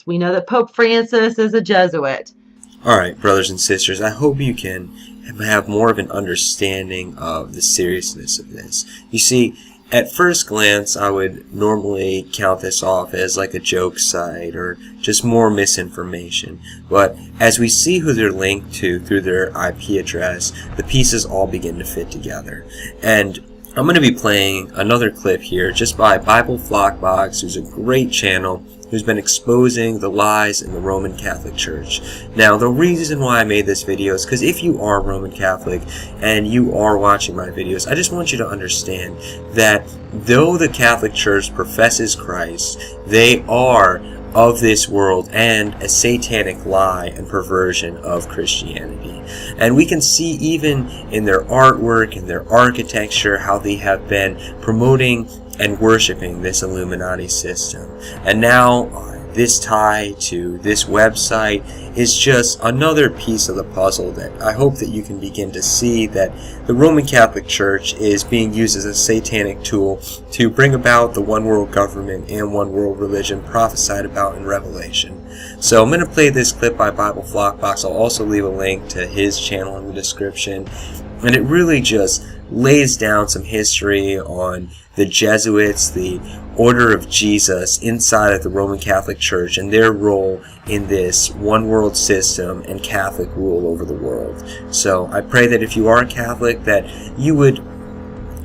We know that Pope Francis is a Jesuit. Alright, brothers and sisters, I hope you can have more of an understanding of the seriousness of this. You see, at first glance, I would normally count this off as like a joke site or just more misinformation. But as we see who they're linked to through their IP address, the pieces all begin to fit together. And I'm going to be playing another clip here just by Bible Flockbox, who's a great channel who's been exposing the lies in the Roman Catholic Church. Now, the reason why I made this video is because if you are Roman Catholic and you are watching my videos, I just want you to understand that though the Catholic Church professes Christ, they are of this world and a satanic lie and perversion of Christianity. And we can see even in their artwork and their architecture how they have been promoting and worshiping this Illuminati system. And now this tie to this website is just another piece of the puzzle that I hope that you can begin to see that the Roman Catholic Church is being used as a satanic tool to bring about the one world government and one world religion prophesied about in Revelation. So I'm going to play this clip by Bible Flockbox. I'll also leave a link to his channel in the description. And it really just lays down some history on the Jesuits, the Order of Jesus inside of the Roman Catholic Church and their role in this one world system and Catholic rule over the world. So I pray that if you are a Catholic that you would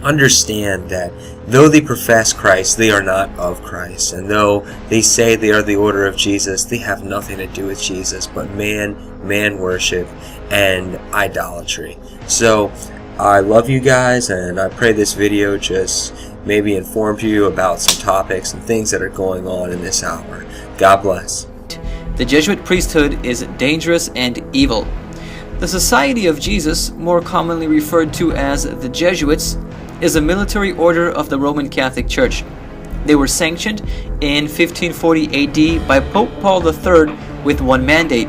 understand that though they profess Christ, they are not of Christ. And though they say they are the Order of Jesus, they have nothing to do with Jesus but man worship and idolatry. So I love you guys, and I pray this video just maybe informed you about some topics and things that are going on in this hour. God bless. The Jesuit priesthood is dangerous and evil. The Society of Jesus, more commonly referred to as the Jesuits, is a military order of the Roman Catholic Church. They were sanctioned in 1540 AD by Pope Paul III with one mandate: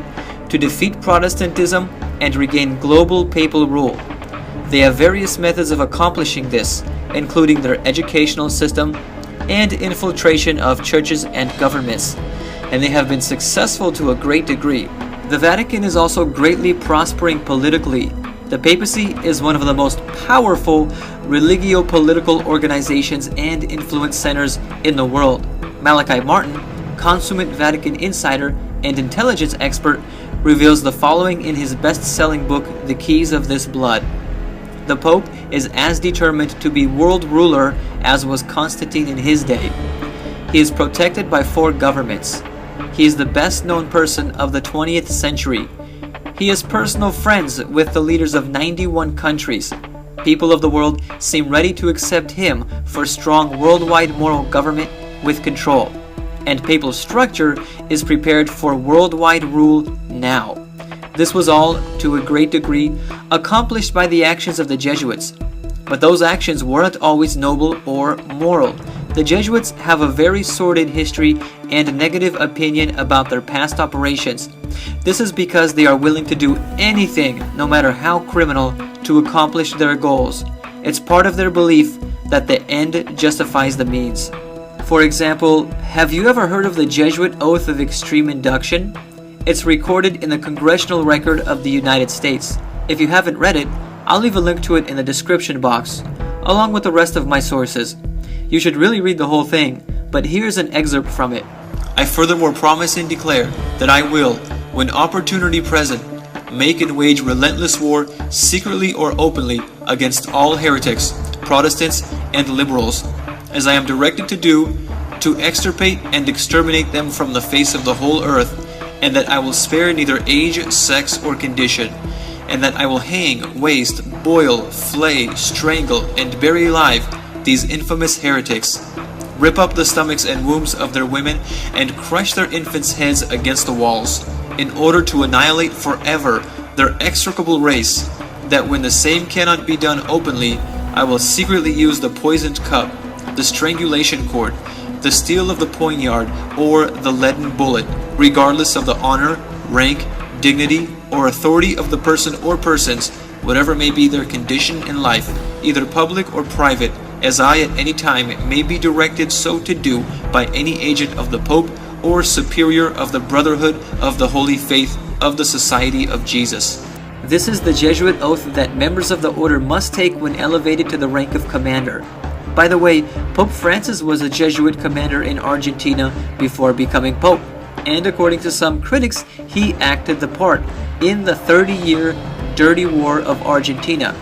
to defeat Protestantism and regain global papal rule. They have various methods of accomplishing this, including their educational system and infiltration of churches and governments, and they have been successful to a great degree. The Vatican is also greatly prospering politically. The papacy is one of the most powerful religio-political organizations and influence centers in the world. Malachi Martin, consummate Vatican insider and intelligence expert, reveals the following in his best-selling book, The Keys of This Blood. The Pope is as determined to be world ruler as was Constantine in his day. He is protected by 4 governments. He is the best known person of the 20th century. He is personal friends with the leaders of 91 countries. People of the world seem ready to accept him for strong worldwide moral government with control. And papal structure is prepared for worldwide rule now. This was all, to a great degree, accomplished by the actions of the Jesuits. But those actions weren't always noble or moral. The Jesuits have a very sordid history and a negative opinion about their past operations. This is because they are willing to do anything, no matter how criminal, to accomplish their goals. It's part of their belief that the end justifies the means. For example, have you ever heard of the Jesuit Oath of Extreme Induction? It's recorded in the Congressional Record of the United States. If you haven't read it, I'll leave a link to it in the description box, along with the rest of my sources. You should really read the whole thing, but here's an excerpt from it. I furthermore promise and declare that I will, when opportunity present, make and wage relentless war, secretly or openly, against all heretics, Protestants, and liberals, as I am directed to do, to extirpate and exterminate them from the face of the whole earth, and that I will spare neither age, sex, or condition, and that I will hang, waste, boil, flay, strangle, and bury alive these infamous heretics, rip up the stomachs and wombs of their women, and crush their infants' heads against the walls, in order to annihilate forever their execrable race, that when the same cannot be done openly, I will secretly use the poisoned cup, the strangulation cord, the steel of the poignard, or the leaden bullet, regardless of the honor, rank, dignity, or authority of the person or persons, whatever may be their condition in life, either public or private, as I at any time may be directed so to do by any agent of the Pope or superior of the Brotherhood of the Holy Faith of the Society of Jesus. This is the Jesuit oath that members of the order must take when elevated to the rank of commander. By the way, Pope Francis was a Jesuit commander in Argentina before becoming Pope, and according to some critics, he acted the part in the 30-year Dirty War of Argentina.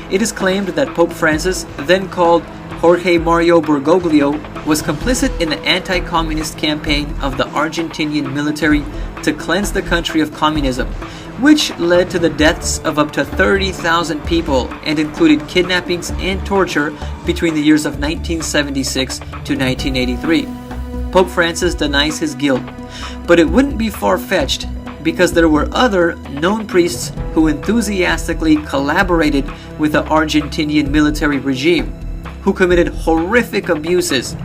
It is claimed that Pope Francis, then called Jorge Mario Bergoglio, was complicit in the anti-communist campaign of the Argentinian military to cleanse the country of communism, which led to the deaths of up to 30,000 people and included kidnappings and torture between the years of 1976 to 1983. Pope Francis denies his guilt, but it wouldn't be far-fetched because there were other known priests who enthusiastically collaborated with the Argentinian military regime, who committed horrific abuses.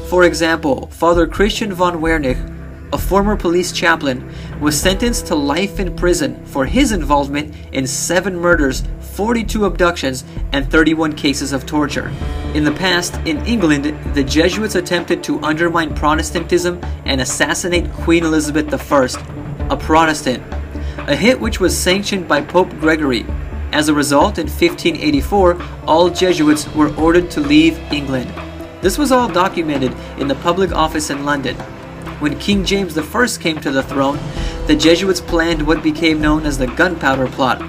For example, Father Christian von Wernich, a former police chaplain, was sentenced to life in prison for his involvement in 7 murders, 42 abductions, and 31 cases of torture. In the past, in England, the Jesuits attempted to undermine Protestantism and assassinate Queen Elizabeth I, a Protestant, a hit which was sanctioned by Pope Gregory. As a result, in 1584, all Jesuits were ordered to leave England. This was all documented in the public office in London. When King James I came to the throne, the Jesuits planned what became known as the Gunpowder Plot.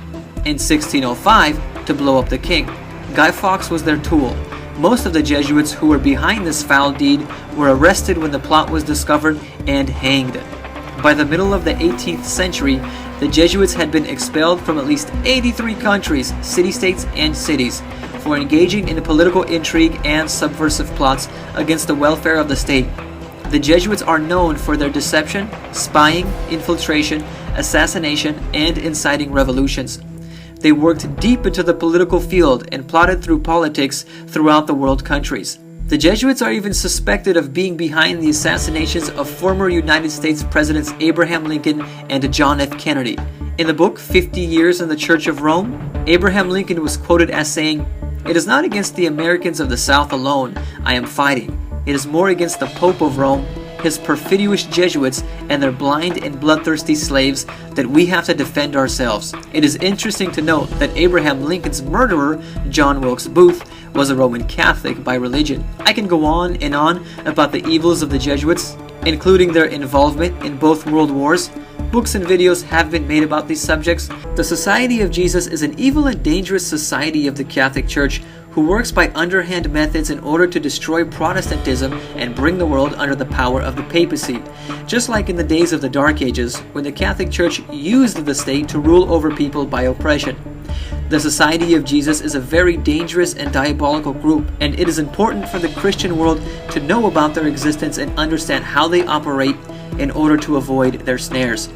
In 1605, to blow up the king, Guy Fawkes was their tool. Most of the Jesuits who were behind this foul deed were arrested when the plot was discovered and hanged. By the middle of the 18th century, the Jesuits had been expelled from at least 83 countries, city-states, and cities for engaging in political intrigue and subversive plots against the welfare of the state. The Jesuits are known for their deception, spying, infiltration, assassination, and inciting revolutions. They worked deep into the political field and plotted through politics throughout the world countries. The Jesuits are even suspected of being behind the assassinations of former United States Presidents Abraham Lincoln and John F. Kennedy. In the book 50 Years in the Church of Rome, Abraham Lincoln was quoted as saying, "It is not against the Americans of the South alone I am fighting. It is more against the Pope of Rome, his perfidious Jesuits, and their blind and bloodthirsty slaves that we have to defend ourselves." It is interesting to note that Abraham Lincoln's murderer, John Wilkes Booth, was a Roman Catholic by religion. I can go on and on about the evils of the Jesuits, including their involvement in both world wars. Books and videos have been made about these subjects. The Society of Jesus is an evil and dangerous society of the Catholic Church who works by underhand methods in order to destroy Protestantism and bring the world under the power of the papacy. Just like in the days of the Dark Ages, when the Catholic Church used the state to rule over people by oppression. The Society of Jesus is a very dangerous and diabolical group, and it is important for the Christian world to know about their existence and understand how they operate in order to avoid their snares.